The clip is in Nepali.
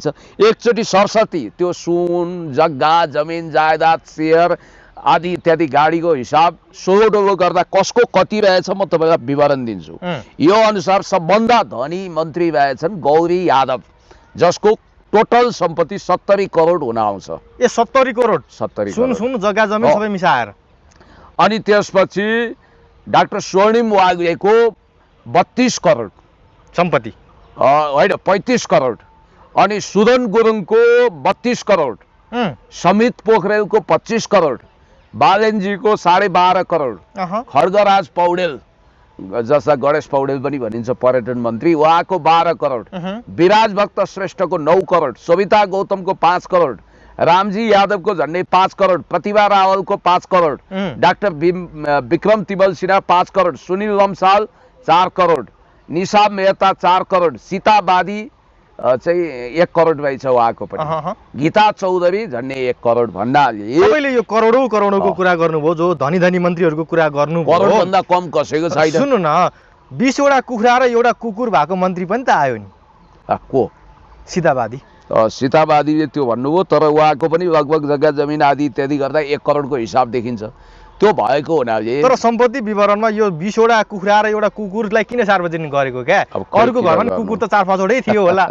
एकचोटि सरस्वती त्यो सुन जग्गा जमिन जायदाद सेयर आदि इत्यादि गाडीको हिसाब सोहोडोलो गर्दा कसको कति रहेछ म तपाईँलाई विवरण दिन्छु। यो अनुसार सबभन्दा धनी मन्त्री रहेछन् गौरी यादव, जसको टोटल सम्पत्ति 70 करोड हुन आउँछ। ए 70 करोड 70 सुन जग्गा जमिन सबै मिसाएर। अनि त्यसपछि डाक्टर स्वर्णिम वाग्लेको 32 करोड सम्पत्ति होइन 35 करोड, अनि सुदन गुरुङको 32 करोड, समित पोखरेलको 25 करोड, बालेनजीको 12.5 करोड, खड्गराज पौडेल जसलाई गणेश पौडेल पनि भनिन्छ पर्यटन मन्त्री, उहाँको 12 करोड, विराज भक्त श्रेष्ठको 9 करोड, सविता गौतमको 5 करोड, रामजी यादवको झन्डै 5 करोड, प्रतिभा रावलको 5 करोड, डाक्टर विक्रम तिमल सिन्हा 5 करोड, सुनिल लम्साल 4 करोड, निशा मेहता 4 करोड, सीता बादी चाहिँ 1 करोड रहेछ उहाँको पनि, गीता चौधरी झन्डै 1 करोड भन्नाले तपाईँले यो करोडौं करोडौंको कुरा गर्नुभयो, जो धनी धनी मन्त्रीहरूको कुरा गर्नुभयो, करोडभन्दा कम कसैको छैन। सुन्नु न, 20 वटा कुखुरा र एउटा कुकुर भएको मन्त्री पनि त आयो नि। को? सीतावादी। सीतावादीले त्यो भन्नुभयो, तर उहाँको पनि लगभग जग्गा जमिन आदि इत्यादि गर्दा 1 करोडको हिसाब देखिन्छ। त्यो भएको हुनाले तर सम्पत्ति विवरणमा यो 20 वटा कुखुरा र एउटा कुकुरलाई किन सार्वजनिक गरेको क्या? अरूको घरमा पनि कुकुर त 4-5 वटै थियो होला।